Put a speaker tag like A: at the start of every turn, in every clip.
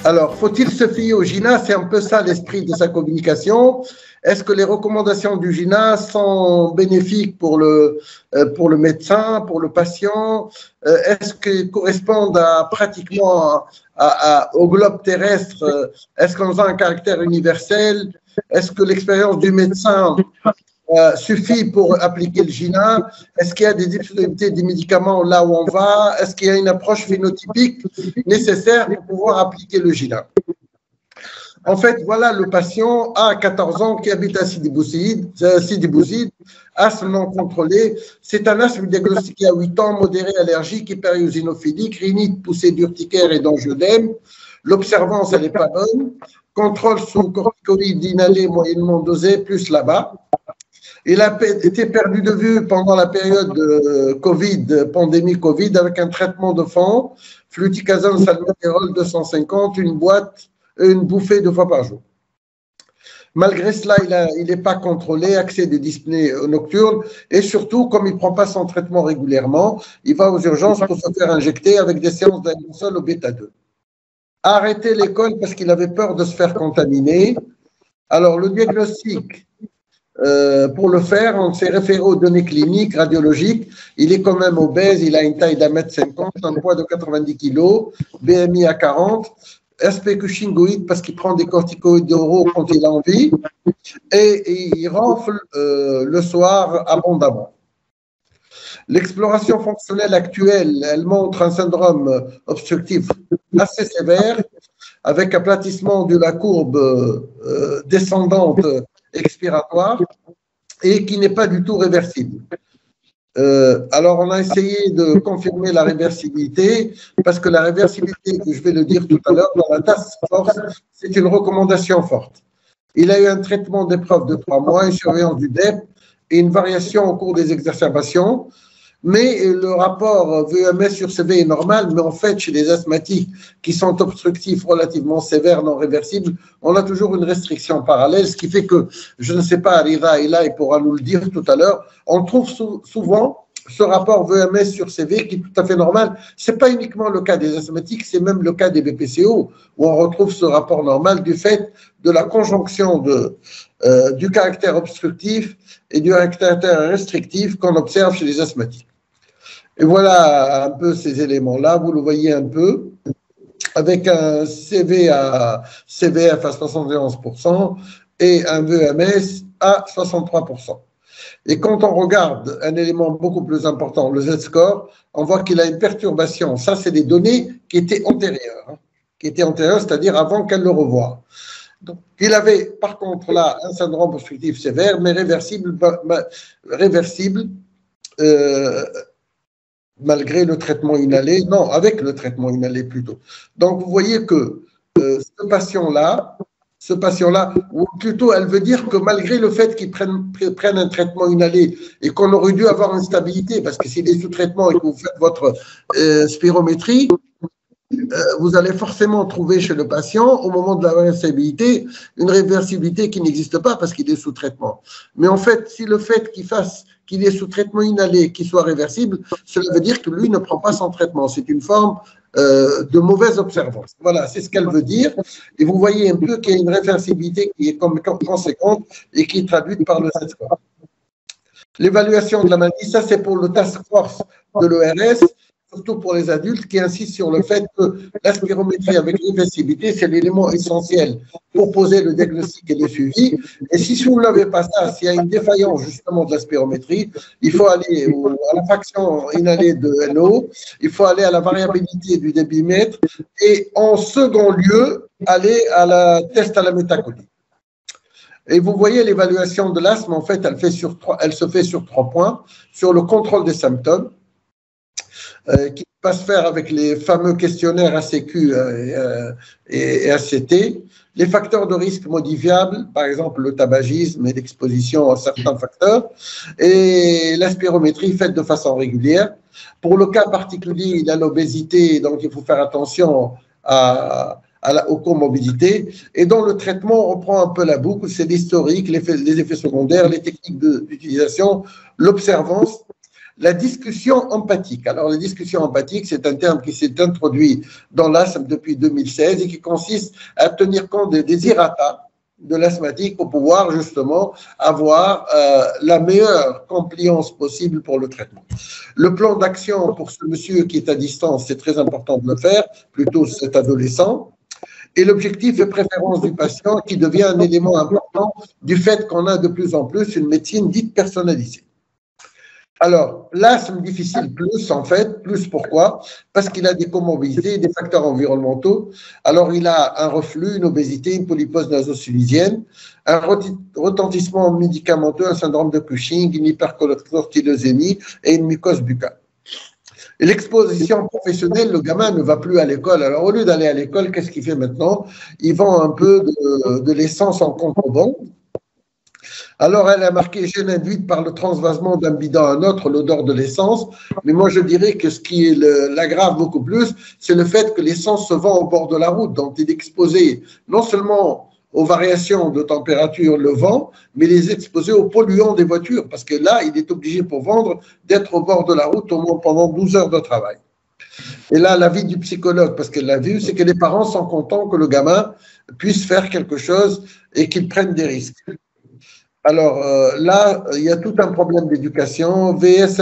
A: Alors, faut-il se fier au GINA? C'est un peu ça l'esprit de sa communication. Est-ce que les recommandations du GINA sont bénéfiques pour le médecin, pour le patient? Est-ce qu'elles correspondent pratiquement au globe terrestre? Est-ce qu'elles ont un caractère universel? Est-ce que l'expérience du médecin suffit pour appliquer le GINA? Est-ce qu'il y a des difficultés des médicaments là où on va? Est-ce qu'il y a une approche phénotypique nécessaire pour pouvoir appliquer le GINA? En fait, voilà le patient à 14 ans qui habite à Sidi Bouzid, asthme non contrôlé. C'est un asthme diagnostiqué à 8 ans, modéré allergique, hyperiosénophilique, rhinite, poussée d'urticaire et d'angioedème. L'observance, elle n'est pas bonne. Contrôle sous corticoïdes inhalés moyennement dosés, plus là-bas. Il a été perdu de vue pendant la période Covid, pandémie Covid, avec un traitement de fond, fluticasone, salmeterol 250, une bouffée 2 fois par jour. Malgré cela, il n'est pas contrôlé, accès de dyspnée nocturne, et surtout, comme il ne prend pas son traitement régulièrement, il va aux urgences pour se faire injecter avec des séances d'indosol au bêta-2. Arrêter l'école parce qu'il avait peur de se faire contaminer. Alors, le diagnostic, pour le faire, on s'est référé aux données cliniques, radiologiques. Il est quand même obèse, il a une taille d'1,50 m, un poids de 90 kg, BMI à 40, aspect cushingoïde parce qu'il prend des corticoïdes oraux quand il a envie, et il ronfle le soir abondamment. L'exploration fonctionnelle actuelle, elle montre un syndrome obstructif assez sévère, avec aplatissement de la courbe descendante expiratoire et qui n'est pas du tout réversible. Alors, on a essayé de confirmer la réversibilité parce que la réversibilité, que je vais le dire tout à l'heure, dans la task force, c'est une recommandation forte. Il a eu un traitement d'épreuve de 3 mois, une surveillance du DEP et une variation au cours des exacerbations. Mais le rapport VEMS sur CV est normal, mais en fait, chez les asthmatiques qui sont obstructifs relativement sévères, non réversibles, on a toujours une restriction parallèle, ce qui fait que, je ne sais pas, Rida est là, il pourra nous le dire tout à l'heure, on trouve souvent ce rapport VEMS sur CV qui est tout à fait normal. Ce n'est pas uniquement le cas des asthmatiques, c'est même le cas des BPCO, où on retrouve ce rapport normal du fait de la conjonction du caractère obstructif et du caractère restrictif qu'on observe chez les asthmatiques. Et voilà un peu ces éléments-là, vous le voyez un peu, avec un CVF à 71% et un VEMS à 63%. Et quand on regarde un élément beaucoup plus important, le Z-score, on voit qu'il a une perturbation. Ça, c'est des données qui étaient antérieures, c'est-à-dire avant qu'elle le revoie. Donc, il avait, par contre, là, un syndrome obstructif sévère, mais réversible malgré le traitement inhalé, non, avec le traitement inhalé plutôt. Donc, vous voyez que ce patient-là, ou plutôt, elle veut dire que malgré le fait qu'il prenne un traitement inhalé et qu'on aurait dû avoir une stabilité, parce que s'il est sous traitement et que vous faites votre spirométrie, vous allez forcément trouver chez le patient, au moment de la réversibilité, une réversibilité qui n'existe pas parce qu'il est sous traitement. Mais en fait, si le fait qu'il est sous traitement inhalé, qu'il soit réversible, cela veut dire que lui ne prend pas son traitement. C'est une forme de mauvaise observance. Voilà, c'est ce qu'elle veut dire. Et vous voyez un peu qu'il y a une réversibilité qui est conséquente et qui est traduite par le Z-score. L'évaluation de la maladie, ça c'est pour le task force de l'ORS, surtout pour les adultes, qui insistent sur le fait que la spirométrie avec réversibilité, c'est l'élément essentiel pour poser le diagnostic et le suivi. Et si vous n'avez pas ça, s'il y a une défaillance justement de la spirométrie, il faut aller à la fraction inhalée de NO, il faut aller à la variabilité du débitmètre et en second lieu, aller à la test à la métacolie. Et vous voyez l'évaluation de l'asthme, en fait, elle se fait sur 3 points, sur le contrôle des symptômes, qui va se faire avec les fameux questionnaires ACQ et ACT, les facteurs de risque modifiables, par exemple le tabagisme et l'exposition à certains facteurs, et la spirométrie faite de façon régulière. Pour le cas particulier, il a l'obésité, donc il faut faire attention aux comorbidités. Et dans le traitement, on reprend un peu la boucle, c'est l'historique, les effets secondaires, les techniques d'utilisation, l'observance. la discussion empathique. Alors, la discussion empathique, c'est un terme qui s'est introduit dans l'asthme depuis 2016 et qui consiste à tenir compte des désirata de l'asthmatique pour pouvoir justement avoir la meilleure compliance possible pour le traitement. Le plan d'action pour ce monsieur qui est à distance, c'est très important de le faire, plutôt cet adolescent. Et l'objectif et préférence du patient qui devient un élément important du fait qu'on a de plus en plus une médecine dite personnalisée. Alors, l'asthme difficile plus, en fait, plus pourquoi? Parce qu'il a des comorbidités, des facteurs environnementaux. Alors, il a un reflux, une obésité, une polypose nasosilisienne, un retentissement médicamenteux, un syndrome de Cushing, une hypercortisolémie et une mycose buccale. Et l'exposition professionnelle, le gamin ne va plus à l'école. Alors, au lieu d'aller à l'école, qu'est-ce qu'il fait maintenant? Il vend un peu de l'essence en contrebande. Alors, elle a marqué gêne induite par le transvasement d'un bidon à un autre, l'odeur de l'essence. Mais moi, je dirais que ce qui l'aggrave beaucoup plus, c'est le fait que l'essence se vend au bord de la route. Donc, il est exposé non seulement aux variations de température, le vent, mais les exposer aux polluants des voitures. Parce que là, il est obligé pour vendre d'être au bord de la route au moins pendant 12 heures de travail. Et là, l'avis du psychologue, parce qu'elle l'a vu, c'est que les parents sont contents que le gamin puisse faire quelque chose et qu'il prenne des risques. Alors là, il y a tout un problème d'éducation, VS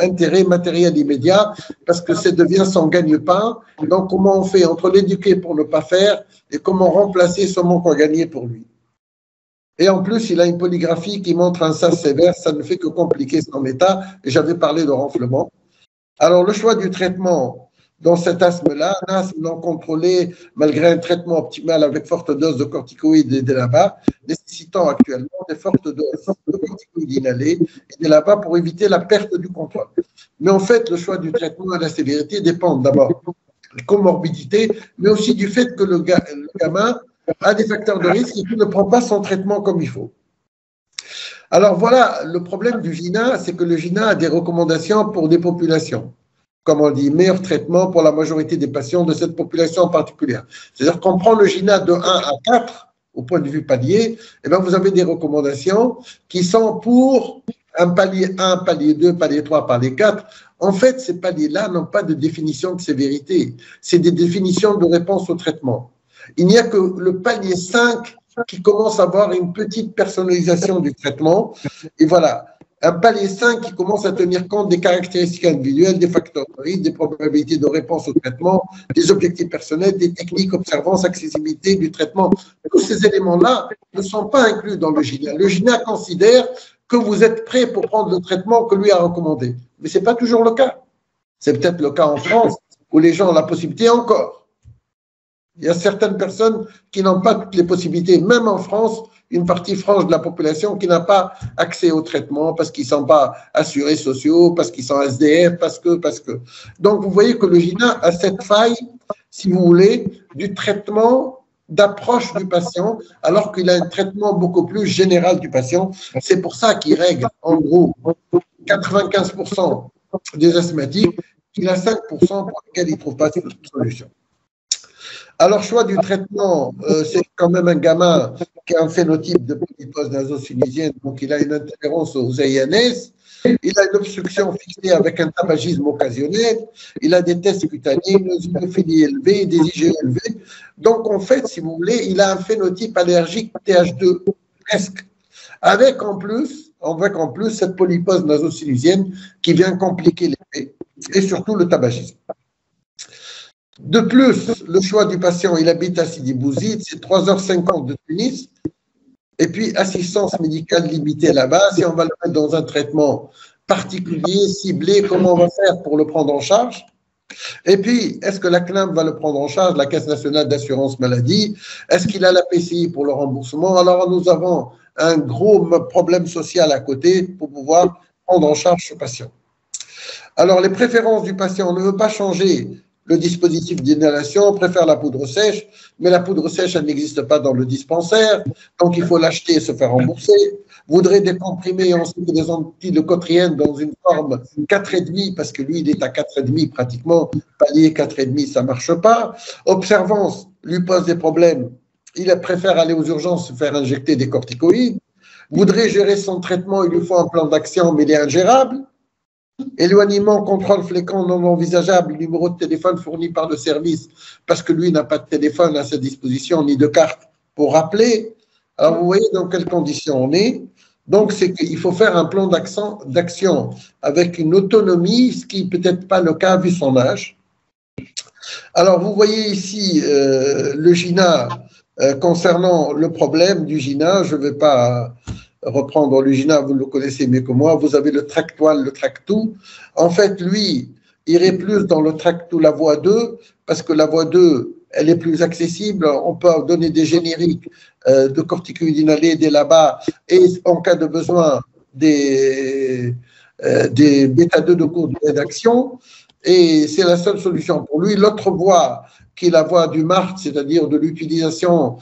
A: intérêt matériel immédiat, parce que ça devient son gagne-pain. Donc, comment on fait entre l'éduquer pour ne pas faire et comment remplacer ce manque à gagner pour lui? Et en plus, il a une polygraphie qui montre un SAS sévère, ça ne fait que compliquer son état. Et j'avais parlé de renflement. Alors, le choix du traitement dans cet asthme-là, un asthme non contrôlé malgré un traitement optimal avec forte dose de corticoïdes et d'ELABA, nécessitant actuellement des fortes doses de corticoïdes inhalés et d'ELABA pour éviter la perte du contrôle. Mais en fait, le choix du traitement et la sévérité dépendent d'abord des comorbidités, mais aussi du fait que le gamin a des facteurs de risque et qu'il ne prend pas son traitement comme il faut. Alors voilà, le problème du GINA, c'est que le GINA a des recommandations pour des populations. Comme on dit, meilleur traitement pour la majorité des patients de cette population en particulier. C'est-à-dire qu'on prend le GINA de 1 à 4, au point de vue palier, et bien vous avez des recommandations qui sont pour un palier 1, palier 2, palier 3, palier 4. En fait, ces paliers-là n'ont pas de définition de sévérité. C'est des définitions de réponse au traitement. Il n'y a que le palier 5 qui commence à avoir une petite personnalisation du traitement. Et voilà. Un palier 5 qui commence à tenir compte des caractéristiques individuelles, des facteurs de risque, des probabilités de réponse au traitement, des objectifs personnels, des techniques, observance, accessibilité du traitement. Tous ces éléments-là ne sont pas inclus dans le GINA. Le GINA considère que vous êtes prêt pour prendre le traitement que lui a recommandé. Mais ce n'est pas toujours le cas. C'est peut-être le cas en France où les gens ont la possibilité encore. Il y a certaines personnes qui n'ont pas toutes les possibilités, même en France, une partie franche de la population qui n'a pas accès au traitement parce qu'ils ne sont pas assurés sociaux, parce qu'ils sont SDF, parce que. Donc, vous voyez que le GINA a cette faille, si vous voulez, du traitement d'approche du patient, alors qu'il a un traitement beaucoup plus général du patient. C'est pour ça qu'il règle, en gros, 95% des asthmatiques, il a 5% pour lesquels il ne trouve pas de solution. Alors, choix du traitement, c'est quand même un gamin qui a un phénotype de polypose nasosilisienne, donc il a une intolérance aux AINS, il a une obstruction fixée avec un tabagisme occasionnel, il a des tests cutanés, une eosinophilie élevée, des IgE élevés. Donc, en fait, si vous voulez, il a un phénotype allergique TH2, presque, avec en plus cette polypose nasosilisienne qui vient compliquer l'effet, et surtout le tabagisme. De plus, le choix du patient, il habite à Sidi Bouzid, c'est 3h50 de Tunis, et puis assistance médicale limitée là-bas. Si on va le mettre dans un traitement particulier, ciblé, comment on va faire pour le prendre en charge? Et puis, est-ce que la CNAM va le prendre en charge, la Caisse nationale d'assurance maladie? Est-ce qu'il a la PCI pour le remboursement? Alors, nous avons un gros problème social à côté pour pouvoir prendre en charge ce patient. Alors, les préférences du patient, on ne veut pas changer le dispositif d'inhalation, on préfère la poudre sèche, mais la poudre sèche, elle n'existe pas dans le dispensaire, donc il faut l'acheter et se faire rembourser. Voudrait des comprimés et ensuite des antileucotriennes dans une forme 4,5, parce que lui, il est à 4,5 pratiquement, palier 4,5, ça ne marche pas. Observance lui pose des problèmes, il préfère aller aux urgences se faire injecter des corticoïdes. Voudrait gérer son traitement, il lui faut un plan d'action, mais il est ingérable. Éloignement, contrôle fréquent non envisageable, numéro de téléphone fourni par le service, parce que lui n'a pas de téléphone à sa disposition, ni de carte pour rappeler. Alors, vous voyez dans quelles conditions on est. Donc, c'est qu'il faut faire un plan d'action avec une autonomie, ce qui n'est peut-être pas le cas vu son âge. Alors, vous voyez ici le GINA, concernant le problème du GINA, je ne vais pas reprendre le GINA, vous le connaissez mieux que moi, vous avez le Tract-1, le Tract-2. En fait, lui, irait plus dans le Tract-2, la voie 2, parce que la voie 2, elle est plus accessible, on peut donner des génériques de corticoïdes inhalés dès là-bas, et en cas de besoin, des bêta-2 de courte durée d'action, et c'est la seule solution pour lui. L'autre voie, qui est la voie du MART, c'est-à-dire de l'utilisation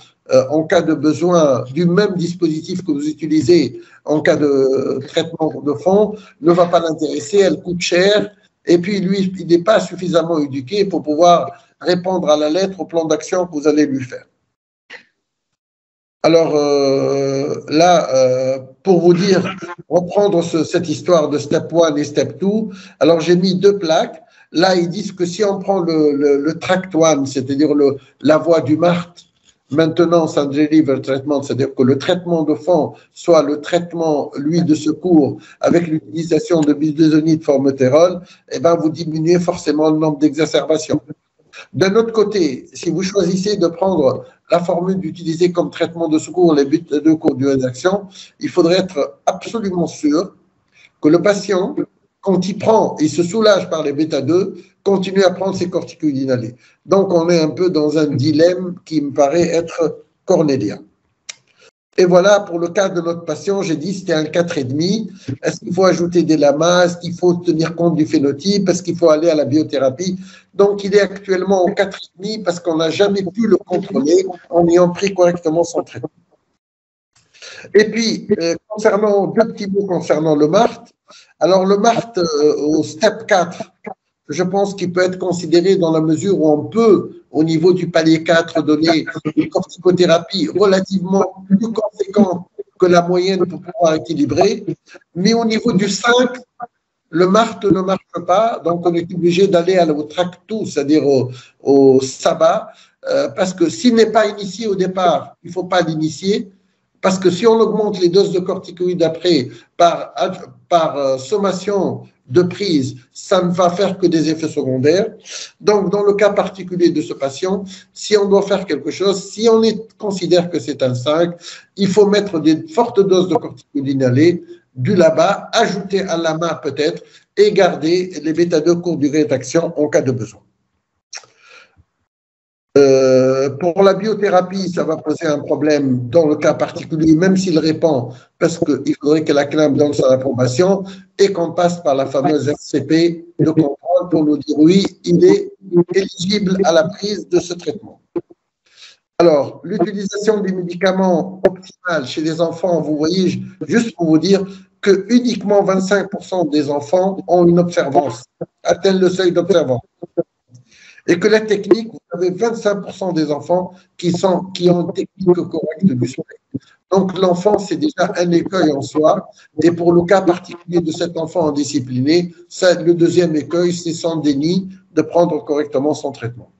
A: en cas de besoin du même dispositif que vous utilisez en cas de traitement de fond, ne va pas l'intéresser, elle coûte cher, et puis lui, il n'est pas suffisamment éduqué pour pouvoir répondre à la lettre au plan d'action que vous allez lui faire. Alors là, pour vous dire, reprendre cette histoire de step 1 et step 2, alors j'ai mis 2 plaques. Là, ils disent que si on prend le tract 1, c'est-à-dire la voie du MART, maintenance and deliver treatment, c'est-à-dire que le traitement de fond soit le traitement, lui, de secours, avec l'utilisation de bisphosphonate formoterol, eh ben, vous diminuez forcément le nombre d'exacerbations. D'un autre côté, si vous choisissez de prendre la formule d'utiliser comme traitement de secours les bêta-2 courte durée d'action, il faudrait être absolument sûr que le patient, quand il prend, il se soulage par les bêta-2, continue à prendre ses corticoïdes inhalés. Donc, on est un peu dans un dilemme qui me paraît être cornélien. Et voilà, pour le cas de notre patient, j'ai dit c'était un 4,5. Est-ce qu'il faut ajouter des lamas? Est-ce qu'il faut tenir compte du phénotype? Est-ce qu'il faut aller à la biothérapie? Donc, il est actuellement au 4,5 parce qu'on n'a jamais pu le contrôler en ayant pris correctement son traitement. Et puis, concernant 2 petits mots concernant le MART. Alors, le MART au step 4, je pense qu'il peut être considéré dans la mesure où on peut, au niveau du palier 4, donner une corticothérapie relativement plus conséquente que la moyenne pour pouvoir équilibrer. Mais au niveau du 5, le MART ne marche pas, donc on est obligé d'aller au Tract-2, c'est-à-dire au SABA, parce que s'il n'est pas initié au départ, il ne faut pas l'initier, parce que si on augmente les doses de corticoïdes après par sommation de prise, ça ne va faire que des effets secondaires. Donc, dans le cas particulier de ce patient, si on doit faire quelque chose, si on considère que c'est un 5, il faut mettre des fortes doses de corticoïdes inhalés, du LABA, ajouter un LAMA peut-être, et garder les bêta-2 courte durée d'action en cas de besoin. Pour la biothérapie, ça va poser un problème dans le cas particulier, même s'il répond, parce qu'il faudrait que la CNAM donne son approbation et qu'on passe par la fameuse RCP de contrôle pour nous dire oui, il est éligible à la prise de ce traitement. Alors, l'utilisation des médicaments optimales chez les enfants, vous voyez, juste pour vous dire que uniquement 25% des enfants ont une observance, atteignent le seuil d'observance. Et que la technique, vous avez 25% des enfants qui ont une technique correcte du spectre. Donc, l'enfant, c'est déjà un écueil en soi. Et pour le cas particulier de cet enfant indiscipliné, le deuxième écueil, c'est son déni de prendre correctement son traitement.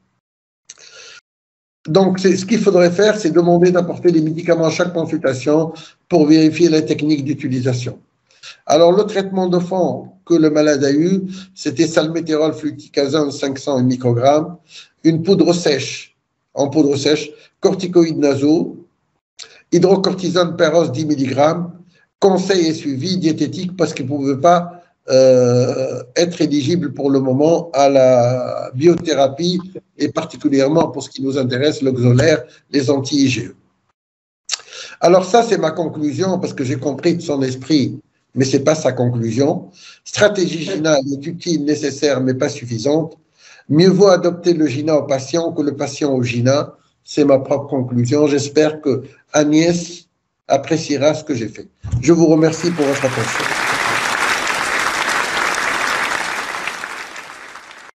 A: Donc, ce qu'il faudrait faire, c'est demander d'apporter les médicaments à chaque consultation pour vérifier la technique d'utilisation. Alors, le traitement de fond que le malade a eu, c'était salmétérol fluticasone 500 microgrammes, une poudre sèche, en poudre sèche, corticoïdes nasaux, hydrocortisone perros 10 mg, conseil et suivi diététique parce qu'il ne pouvait pas être éligible pour le moment à la biothérapie et particulièrement pour ce qui nous intéresse, le Xolair, les anti-IgE. Alors ça, c'est ma conclusion parce que j'ai compris de son esprit, mais ce n'est pas sa conclusion. Stratégie GINA est utile, nécessaire, mais pas suffisante. Mieux vaut adopter le GINA au patient que le patient au GINA. C'est ma propre conclusion. J'espère que Agnès appréciera ce que j'ai fait. Je vous remercie pour votre attention.